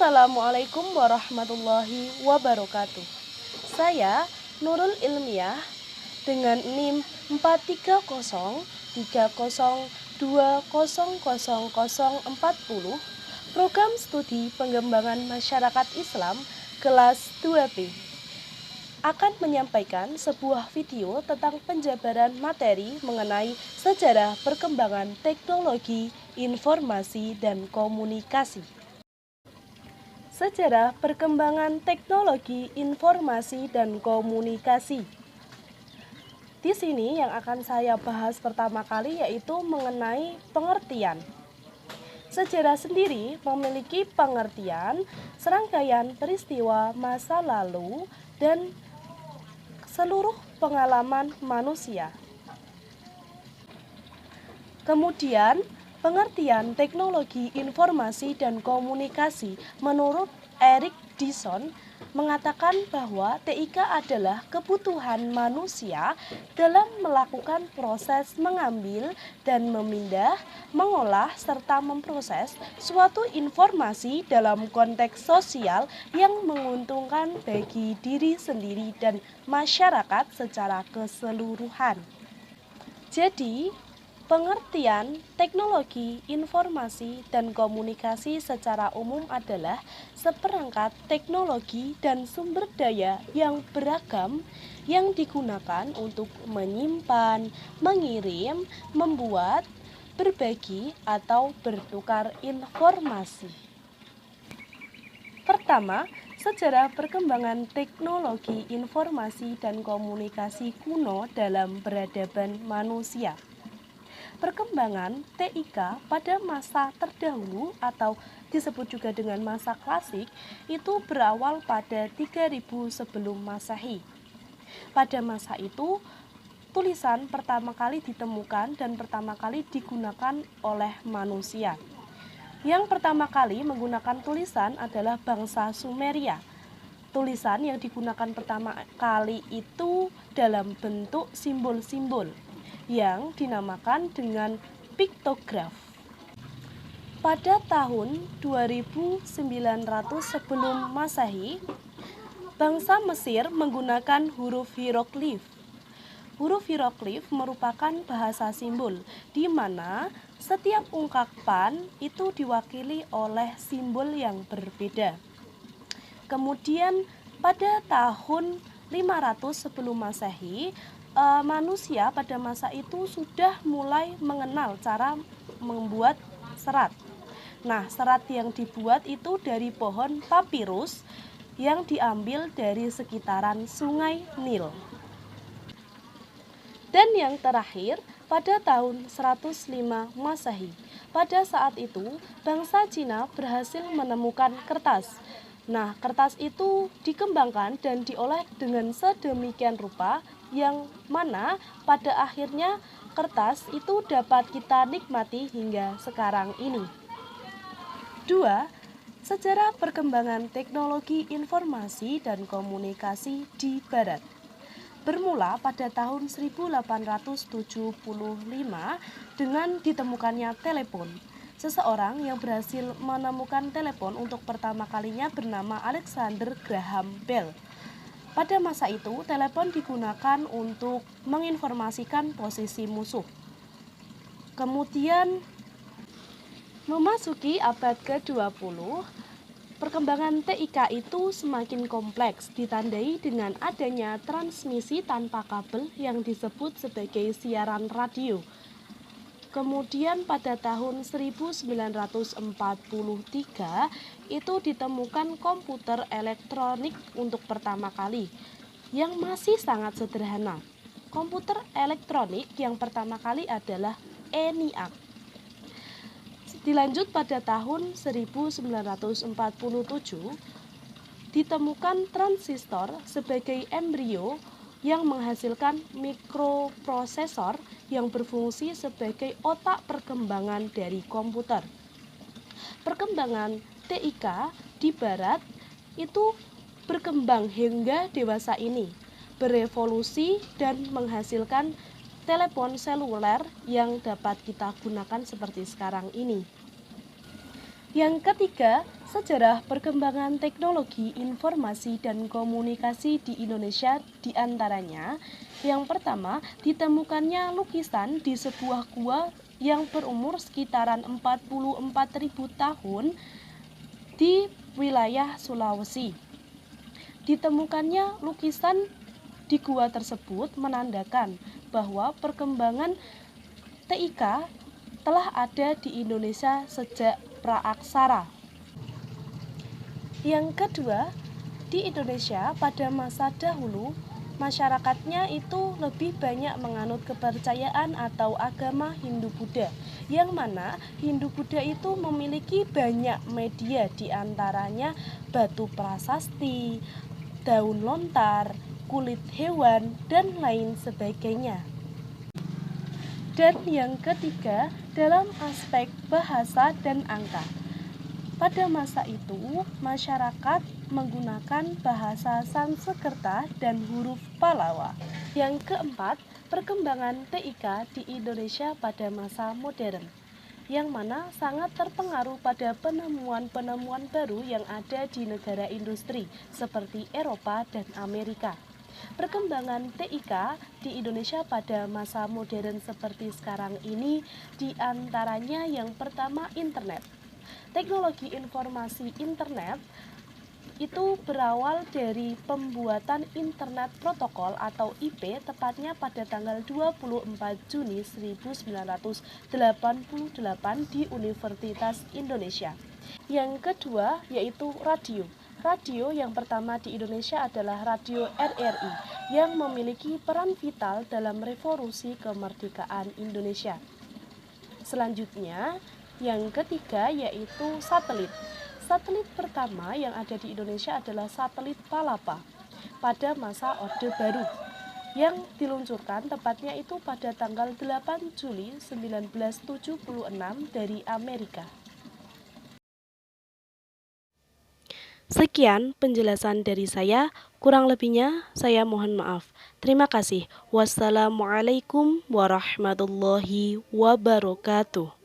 Assalamualaikum warahmatullahi wabarakatuh. Saya Nurul Ilmiah dengan NIM 43030200040 Program Studi Pengembangan Masyarakat Islam kelas 2B akan menyampaikan sebuah video tentang penjabaran materi mengenai sejarah perkembangan teknologi, informasi, dan komunikasi. Sejarah perkembangan teknologi, informasi, dan komunikasi. Di sini yang akan saya bahas pertama kali yaitu mengenai pengertian. Sejarah sendiri memiliki pengertian serangkaian peristiwa masa lalu dan seluruh pengalaman manusia. Kemudian, pengertian teknologi informasi dan komunikasi menurut Erik Dyson mengatakan bahwa TIK adalah kebutuhan manusia dalam melakukan proses mengambil dan memindah, mengolah, serta memproses suatu informasi dalam konteks sosial yang menguntungkan bagi diri sendiri dan masyarakat secara keseluruhan. Jadi, pengertian teknologi, informasi, dan komunikasi secara umum adalah seperangkat teknologi dan sumber daya yang beragam yang digunakan untuk menyimpan, mengirim, membuat, berbagi, atau bertukar informasi. Pertama, sejarah perkembangan teknologi, informasi, dan komunikasi kuno dalam peradaban manusia. Perkembangan TIK pada masa terdahulu atau disebut juga dengan masa klasik itu berawal pada 3000 sebelum Masehi. Pada masa itu, tulisan pertama kali ditemukan dan pertama kali digunakan oleh manusia. Yang pertama kali menggunakan tulisan adalah bangsa Sumeria. Tulisan yang digunakan pertama kali itu dalam bentuk simbol-simbol yang dinamakan dengan piktograf. Pada tahun 2900 sebelum Masehi, bangsa Mesir menggunakan huruf hieroglif. Huruf hieroglif merupakan bahasa simbol di mana setiap ungkapan itu diwakili oleh simbol yang berbeda. Kemudian pada tahun 500 sebelum Masehi, manusia pada masa itu sudah mulai mengenal cara membuat serat. Nah, serat yang dibuat itu dari pohon papirus yang diambil dari sekitaran sungai Nil. Dan yang terakhir, pada tahun 105 Masehi, pada saat itu bangsa Cina berhasil menemukan kertas. Nah, kertas itu dikembangkan dan diolah dengan sedemikian rupa yang mana pada akhirnya kertas itu dapat kita nikmati hingga sekarang ini. 2. Sejarah perkembangan teknologi informasi dan komunikasi di Barat. Bermula pada tahun 1875 dengan ditemukannya telepon. Seseorang yang berhasil menemukan telepon untuk pertama kalinya bernama Alexander Graham Bell. Pada masa itu, telepon digunakan untuk menginformasikan posisi musuh. Kemudian, memasuki abad ke-20, perkembangan TIK itu semakin kompleks, ditandai dengan adanya transmisi tanpa kabel yang disebut sebagai siaran radio. Kemudian pada tahun 1943 itu ditemukan komputer elektronik untuk pertama kali yang masih sangat sederhana. Komputer elektronik yang pertama kali adalah ENIAC. Dilanjut pada tahun 1947 ditemukan transistor sebagai embrio yang menghasilkan mikroprosesor yang berfungsi sebagai otak perkembangan dari komputer. Perkembangan TIK di Barat itu berkembang hingga dewasa ini, berevolusi dan menghasilkan telepon seluler yang dapat kita gunakan seperti sekarang ini. Yang ketiga, sejarah perkembangan teknologi informasi dan komunikasi di Indonesia diantaranya. Yang pertama, ditemukannya lukisan di sebuah gua yang berumur sekitaran 44.000 tahun di wilayah Sulawesi. Ditemukannya lukisan di gua tersebut menandakan bahwa perkembangan TIK telah ada di Indonesia sejak praaksara. Yang kedua, di Indonesia pada masa dahulu, masyarakatnya itu lebih banyak menganut kepercayaan atau agama Hindu-Buddha, yang mana Hindu-Buddha itu memiliki banyak media, diantaranya batu prasasti, daun lontar, kulit hewan, dan lain sebagainya. Dan yang ketiga, dalam aspek bahasa dan angka. Pada masa itu, masyarakat menggunakan bahasa Sanskerta dan huruf Pallawa. Yang keempat, perkembangan TIK di Indonesia pada masa modern, yang mana sangat terpengaruh pada penemuan-penemuan baru yang ada di negara industri seperti Eropa dan Amerika. Perkembangan TIK di Indonesia pada masa modern seperti sekarang ini diantaranya yang pertama internet. Teknologi informasi internet itu berawal dari pembuatan internet protokol atau IP tepatnya pada tanggal 24 Juni 1988 di Universitas Indonesia. Yang kedua yaitu radio. Radio yang pertama di Indonesia adalah Radio RRI yang memiliki peran vital dalam revolusi kemerdekaan Indonesia. Selanjutnya, yang ketiga yaitu satelit. Satelit pertama yang ada di Indonesia adalah satelit Palapa pada masa Orde Baru yang diluncurkan tepatnya itu pada tanggal 8 Juli 1976 dari Amerika. Sekian penjelasan dari saya, kurang lebihnya saya mohon maaf. Terima kasih. Wassalamualaikum warahmatullahi wabarakatuh.